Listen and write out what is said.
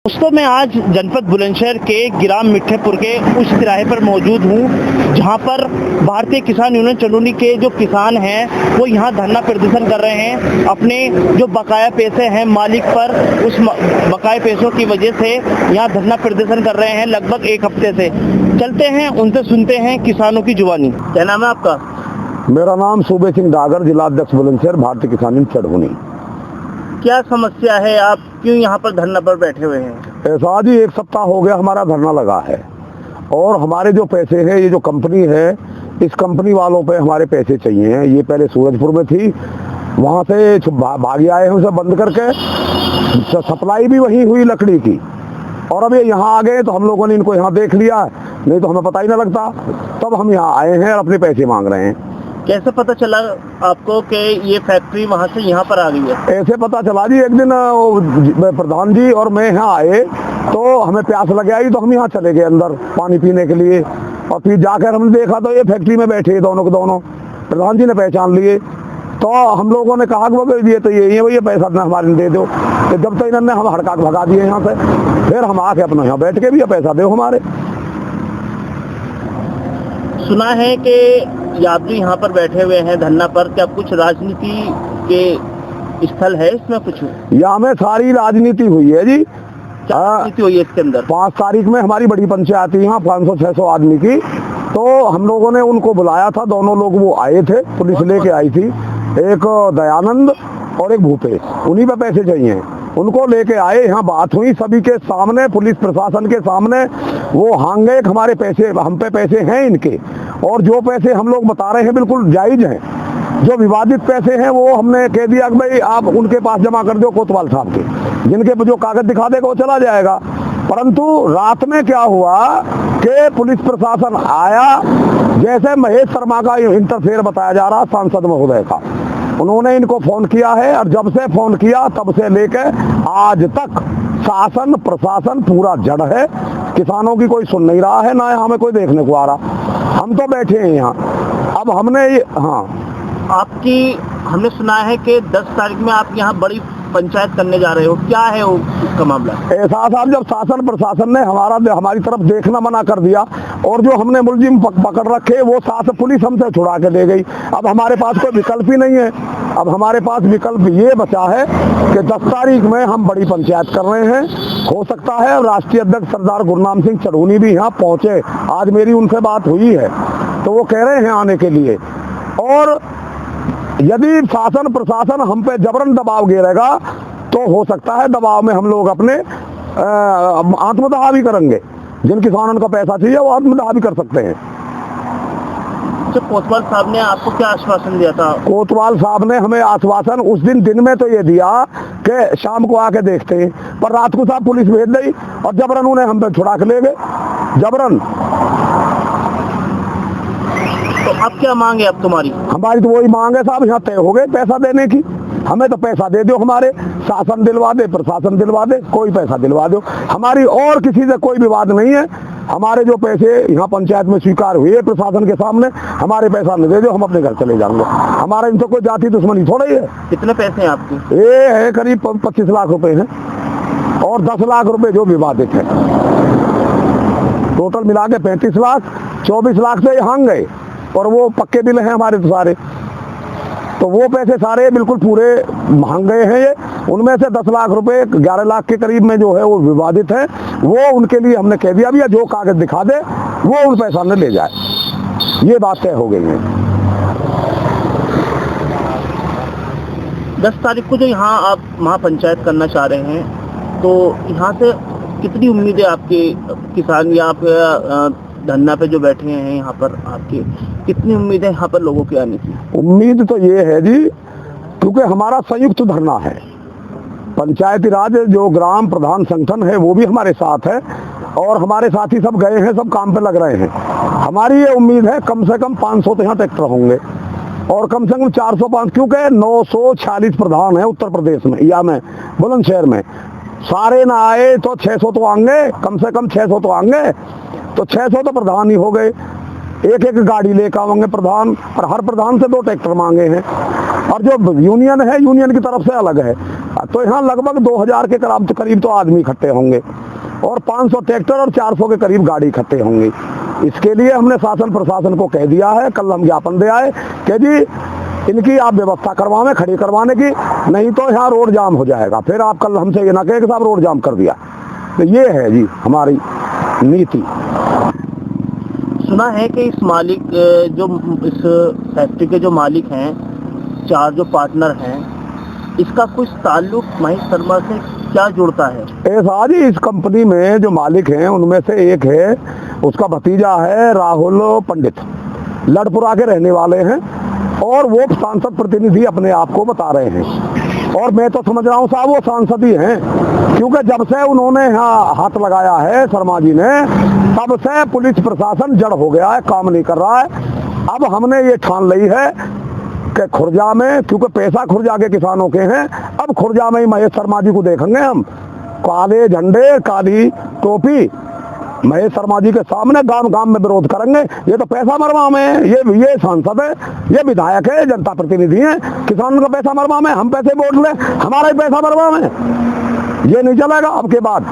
दोस्तों मैं आज जनपद बुलंदशहर के ग्राम मिठ्ठेपुर के उस तिराहे पर मौजूद हूँ जहाँ पर भारतीय किसान यूनियन चंदौली के जो किसान हैं वो यहाँ धरना प्रदर्शन कर रहे हैं। अपने जो बकाया पैसे हैं मालिक पर, उस बकाया पैसों की वजह से यहाँ धरना प्रदर्शन कर रहे हैं लगभग एक हफ्ते से। चलते हैं उनसे, सुनते हैं किसानों की जुबानी। क्या नाम है आपका? मेरा नाम सूबे सिंह डागर, जिला अध्यक्ष बुलंदशहर, भारतीय किसान यूनियन चढ़ौनी। क्या समस्या है, आप क्यों यहाँ पर धरना पर बैठे हुए हैं? ऐसा जी 1 सप्ताह हो गया हमारा धरना लगा है और हमारे जो पैसे हैं, ये जो कंपनी है, इस कंपनी वालों पे हमारे पैसे चाहिए हैं। ये पहले सूरजपुर में थी, वहाँ से भागे आए हैं उसे बंद करके। सप्लाई भी वही हुई लकड़ी की, और अब ये यहाँ आ गए तो हम लोगों ने इनको यहाँ देख लिया, नहीं तो हमें पता ही ना लगता। तब हम यहाँ आए हैं और अपने पैसे मांग रहे हैं। कैसे पता चला आपको कि ये फैक्ट्री वहाँ से यहाँ पर आ गई है? ऐसे पता चला जी, एक दिन प्रधान जी और मैं यहाँ आए तो हमें प्यास लग आई तो हम यहाँ चले गए अंदर पानी पीने के लिए, और फिर जाकर हमने देखा तो ये फैक्ट्री में बैठे दोनों के दोनों। प्रधान जी ने पहचान लिए तो हम लोगों ने कहा कि ये तो यही है, ये पैसा ना हमारे दे दो। तो जब तक इन्होंने हम हड़का के भगा दिए यहाँ से, फिर हम आके अपना यहाँ बैठ के भी पैसा दो हमारे। सुना है कि आप जो यहाँ पर बैठे हुए हैं धरना पर, क्या कुछ राजनीति के स्थल है इसमें? कुछ यहाँ में सारी राजनीति हुई है जी। क्या राजनीति हुई है इसके अंदर? 5 तारीख में हमारी बड़ी पंचायत यहाँ 500-600 आदमी की, तो हम लोगों ने उनको बुलाया था। दोनों लोग वो आए थे, पुलिस लेके आई थी, एक दयानंद और एक भूपेश। उन्हीं पे पैसे चाहिए, उनको लेके आए। यहाँ बात हुई सभी के सामने, पुलिस प्रशासन के सामने। वो हांगे हमारे पैसे, हम पे पैसे हैं इनके, और जो पैसे हम लोग बता रहे हैं बिल्कुल जायज हैं। जो विवादित पैसे हैं वो हमने कह दिया कि भाई आप उनके पास जमा कर दो, कोतवाल साहब के, जिनके जो कागज दिखा देगा वो चला जाएगा। परंतु रात में क्या हुआ कि पुलिस प्रशासन आया, जैसे महेश शर्मा का इंटरफेयर बताया जा रहा सांसद महोदय का, उन्होंने इनको फोन किया है, और जब से फोन किया तब से लेकर आज तक शासन प्रशासन पूरा जड़ है। किसानों की कोई सुन नहीं रहा है, ना हमें कोई देखने को आ रहा। हम तो बैठे हैं यहाँ। अब हमने हमने सुना है कि 10 तारीख में आप यहाँ बड़ी पंचायत करने जा रहे हो, क्या है वो उसका मामला? ऐसा साहब, जब शासन प्रशासन ने हमारी तरफ देखना मना कर दिया और जो हमने मुलजिम पकड़ रखे वो शासन पुलिस हमसे छुड़ा के ले गई। अब हमारे पास कोई विकल्प ही नहीं है। अब हमारे पास विकल्प ये बचा है कि 10 तारीख में हम बड़ी पंचायत कर रहे हैं। हो सकता है राष्ट्रीय अध्यक्ष सरदार गुरनाम सिंह चढ़ौनी भी यहाँ पहुंचे। आज मेरी उनसे बात हुई है तो वो कह रहे हैं आने के लिए। और यदि शासन प्रशासन हम पे जबरन दबाव गिरेगा तो हो सकता है दबाव में हम लोग अपने आत्मदाह भी करेंगे। जिन किसानों का पैसा चाहिए वो आत्मदाह भी कर सकते हैं। कोतवाल साहब ने आपको क्या आश्वासन दिया था? कोतवाल साहब ने हमें आश्वासन उस दिन में तो ये दिया कि शाम को आके देखते हैं, पर रात को साहब पुलिस भेज दी और जबरन उन्हें हम पे छुड़ा के ले गए, जबरन। तो अब क्या मांग है अब तुम्हारी? हमारी तो वही मांग है साहब, यहाँ तय हो गए पैसा देने की। हमें तो पैसा दे दो, हमारे शासन दिलवा दे, प्रशासन दिलवा दे, कोई पैसा दिलवा दो। हमारी और किसी से कोई विवाद नहीं है। हमारे जो पैसे यहाँ पंचायत में स्वीकार हुए प्रशासन के सामने, हमारे पैसा न दे दो, हम अपने घर चले जाएंगे। हमारा इनसे कोई जाति दुश्मनी थोड़ा ही है। कितने पैसे हैं आपके? ये है करीब 25 लाख रुपए हैं, और 10 लाख रुपए जो विवादित है। टोटल मिला के 35 लाख, 24 लाख से यहाँ गए, और वो पक्के बिल हैं हमारे तो सारे। तो वो पैसे सारे बिल्कुल पूरे मांग गए हैं ये। उनमें से 10 लाख रुपए 11 लाख के करीब में जो है वो विवादित है। वो उनके लिए हमने कह दिया भैया जो कागज दिखा दे वो उन पैसा में ले जाए। ये बात तय हो गई है। 10 तारीख को जो यहाँ आप महापंचायत करना चाह रहे हैं, तो यहाँ से कितनी उम्मीद है आपके किसान या आप धरना पे जो बैठे हैं यहाँ पर, आपकी कितनी उम्मीद है यहाँ पर लोगों के आने की? उम्मीद तो ये है जी, क्योंकि हमारा संयुक्त धरना है। पंचायती राज जो ग्राम प्रधान संगठन है वो भी हमारे साथ है, और हमारे साथी सब गए हैं, सब काम पे लग रहे हैं। हमारी ये उम्मीद है कम से कम 500 तो यहाँ ट्रैक्टर होंगे, और कम से कम 405, क्योंकि 946 प्रधान है उत्तर प्रदेश में या में बुलंदशहर में। सारे ना आए तो 600 तो आएंगे, कम से कम 600 तो आएंगे। तो 600 तो प्रधान ही हो गए, एक एक गाड़ी लेकर आएंगे प्रधान, और हर प्रधान से 2 ट्रैक्टर मांगे हैं, और जो यूनियन है यूनियन की तरफ से अलग है। तो यहाँ लगभग 2000 के करीब तो आदमी इकट्ठे होंगे, और 500 ट्रैक्टर और 400 के करीब गाड़ी इकट्ठे होंगे। इसके लिए हमने शासन प्रशासन को कह दिया है, कल हम ज्ञापन दे आए कि जी इनकी आप व्यवस्था करवाएं, खड़ी करवाने की, नहीं तो यहाँ रोड जाम हो जाएगा। फिर आप कल हमसे ये ना कहे कि साहब रोड जाम कर दिया। तो ये है जी हमारी नीति। सुना है कि इस मालिक जो इस फैक्ट्री के जो मालिक हैं, 4 जो पार्टनर हैं, इसका कुछ ताल्लुक महेश शर्मा से क्या जुड़ता है? ऐसा जी, इस कंपनी में जो मालिक हैं उनमें से एक है, उसका भतीजा है राहुल पंडित, लड़पुरा के रहने वाले हैं, और वो सांसद प्रतिनिधि अपने आप को बता रहे हैं। और मैं तो समझ रहा हूँ साहब वो सांसद ही हैं, क्योंकि जब से उन्होंने यहाँ हाथ लगाया है शर्मा जी ने, तब से पुलिस प्रशासन जड़ हो गया है, काम नहीं कर रहा है। अब हमने ये ठान ली है कि खुर्जा में, क्योंकि पैसा खुर्जा के किसानों के हैं, अब खुर्जा में ही महेश शर्मा जी को देखेंगे हम, काले झंडे काली टोपी महेश शर्मा जी के सामने गांव गांव में विरोध करेंगे। ये तो पैसा मरवा में, ये सांसद है, ये विधायक है, जनता प्रतिनिधि है, किसानों का पैसा मरवा में, हम पैसे वोट ले, हमारा ही पैसा मरवा में, ये नहीं चलेगा अब के बाद।